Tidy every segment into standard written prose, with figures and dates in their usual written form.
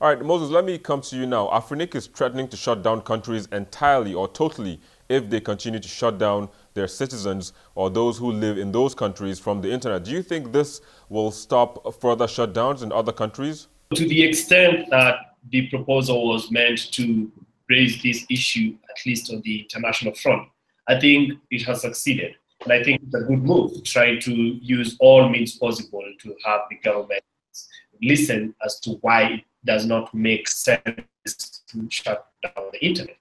All right, Moses, let me come to you now. Afrinic is threatening to shut down countries entirely or totally if they continue to shut down their citizens or those who live in those countries from the internet. Do you think this will stop further shutdowns in other countries? To the extent that the proposal was meant to raise this issue, at least on the international front, I think it has succeeded. And I think it's a good move, trying to use all means possible to have the government listen as to why it does not make sense to shut down the internet.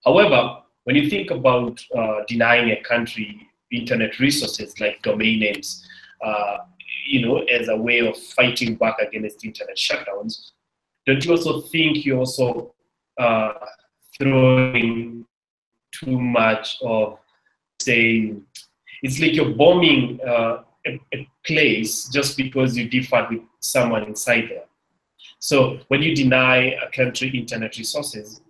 However, when you think about denying a country internet resources like domain names, as a way of fighting back against internet shutdowns, don't you also think you're also throwing too much of, say, it's like you're bombing a place just because you differed with someone inside there. So when you deny a country internet resources,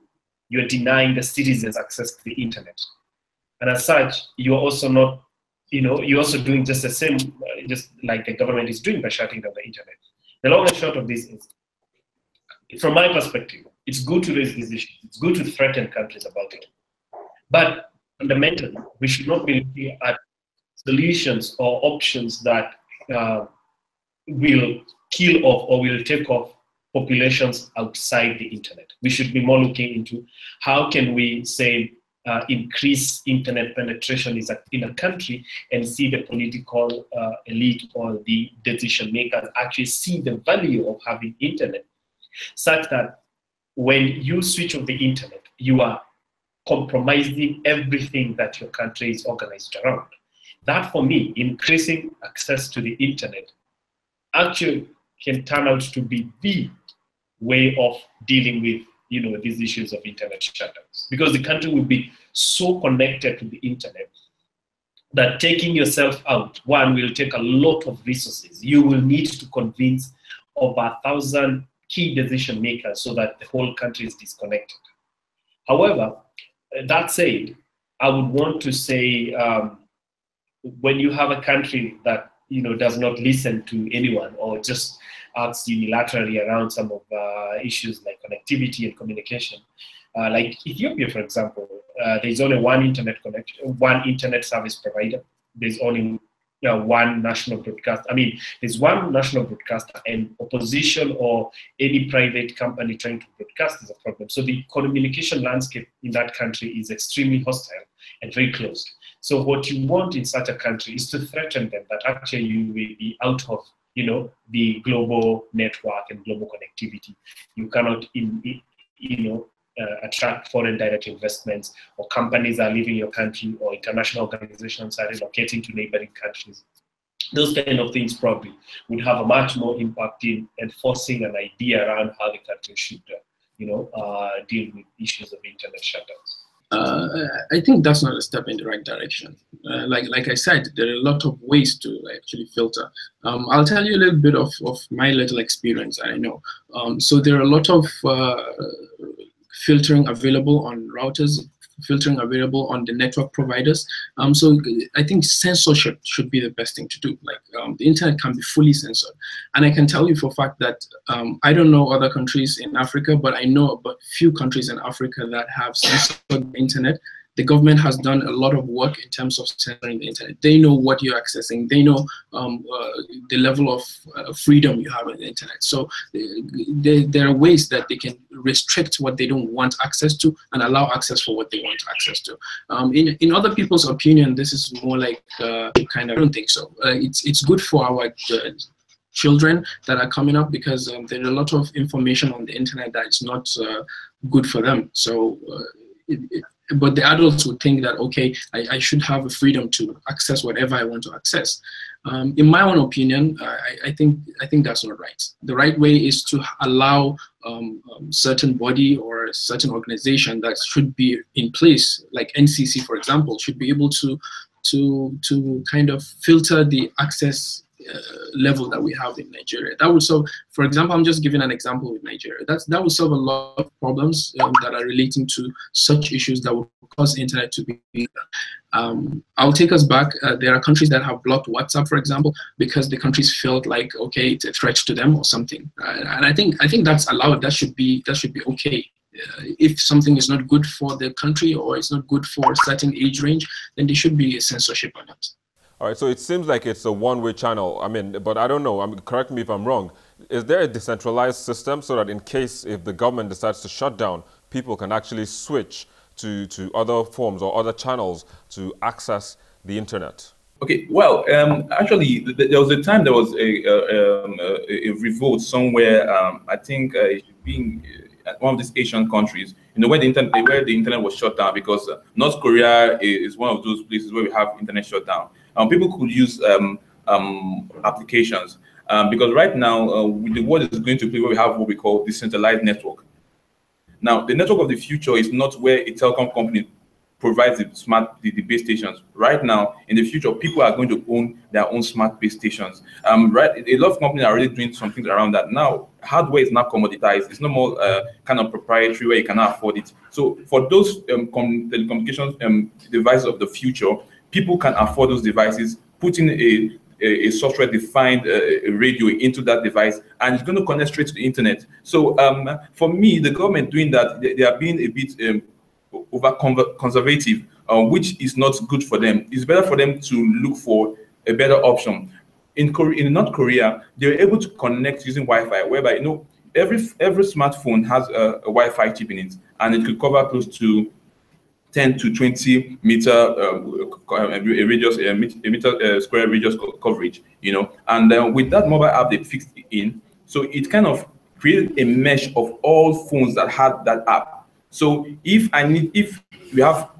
you're denying the citizens access to the internet. And as such, you're also not, you're also doing just the same, just like the government is doing by shutting down the internet. The long and short of this is, from my perspective, it's good to raise these issues. It's good to threaten countries about it. But fundamentally, we should not be looking at solutions or options that will kill off or will take off populations outside the internet. We should be more looking into how can we say increase internet penetration in a country and see the political elite or the decision makers actually see the value of having internet, such that when you switch off the internet, you are compromising everything that your country is organized around. That, for me, increasing access to the internet actually can turn out to be the way of dealing with these issues of internet shutdowns, because the country will be so connected to the internet that taking yourself out, one, will take a lot of resources. You will need to convince over 1,000 key decision makers so that the whole country is disconnected. However, that said, I would want to say when you have a country that does not listen to anyone or just acts unilaterally around some of issues like connectivity and communication, like Ethiopia, for example, there's only one internet connection, one internet service provider. There's only one national broadcaster. I mean, there's one national broadcaster, and opposition or any private company trying to broadcast is a problem. So the communication landscape in that country is extremely hostile and very closed. So what you want in such a country is to threaten them that actually you will be out of the global network and global connectivity. You cannot attract foreign direct investments, or companies are leaving your country, or international organizations are relocating to neighboring countries. Those kind of things probably would have a much more impact in enforcing an idea around how the country should deal with issues of internet shutdowns. I think that's not a step in the right direction. Like I said, there are a lot of ways to actually filter. I'll tell you a little bit of my little experience. I know. So there are a lot of filtering available on routers, filtering available on the network providers. So I think censorship should be the best thing to do. Like the internet can be fully censored. And I can tell you for a fact that I don't know other countries in Africa, but I know about few countries in Africa that have censored the internet. The government has done a lot of work in terms of censoring the internet. They know what you're accessing. They know the level of freedom you have on the internet. So there are ways that they can restrict what they don't want access to and allow access for what they want access to. In other people's opinion, this is more like kind of, I don't think so. It's good for our children that are coming up, because there's a lot of information on the internet that is not good for them. So but the adults would think that, okay, I should have a freedom to access whatever I want to access. In my own opinion, I think that's not right. The right way is to allow certain body or a certain organization that should be in place, like NCC, for example, should be able to kind of filter the access level that we have in Nigeria. That would solve, for example, I'm just giving an example with Nigeria. That would solve a lot of problems that are relating to such issues that would cause internet to be. I'll take us back. There are countries that have blocked WhatsApp, for example, because the countries felt like, okay, it's a threat to them or something. And I think that's allowed. That should be okay. If something is not good for the country or it's not good for a certain age range, then there should be a censorship on it. All right, so it seems like it's a one-way channel. I mean, but I don't know. I mean, correct me if I'm wrong. Is there a decentralized system so that in case if the government decides to shut down, people can actually switch to other forms or other channels to access the internet? Okay, well, actually, there was a time there was a revolt somewhere. I think being one of these Asian countries, where the internet was shut down, because North Korea is one of those places where we have internet shut down. People could use applications because right now the world is going to play where we have what we call decentralized network. Now, the network of the future is not where a telecom company provides the base stations. Right now, in the future, people are going to own their own smart base stations. Right, a lot of companies are already doing some things around that. Now, hardware is not commoditized. It's no more kind of proprietary where you cannot afford it. So for those telecommunications devices of the future, people can afford those devices, put in a software-defined radio into that device, and it's going to connect straight to the internet. So for me, the government doing that, they are being a bit over-conservative, which is not good for them. It's better for them to look for a better option. In North Korea, they were able to connect using Wi-Fi, whereby every smartphone has a Wi-Fi chip in it, and it could cover close to 10 to 20 meter radius, square radius coverage, and with that mobile app they fixed it in, so it kind of created a mesh of all phones that had that app. So if we have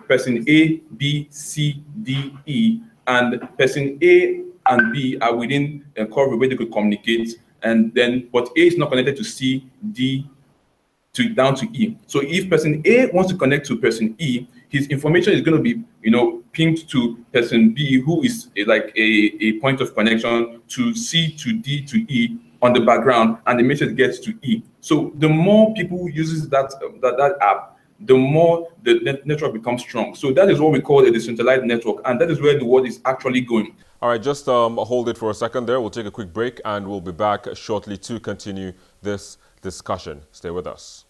person A, B, C, D, E, and person A and B are within a coverage where they could communicate, and then but A is not connected to C, D, down to E. So if person A wants to connect to person E, his information is going to be, pinged to person B, who is like a point of connection to C, to D, to E on the background, and the message gets to E. So the more people uses that app, the more the network becomes strong. So that is what we call a decentralized network, and that is where the world is actually going. All right, just hold it for a second there. We'll take a quick break, and we'll be back shortly to continue this discussion. Stay with us.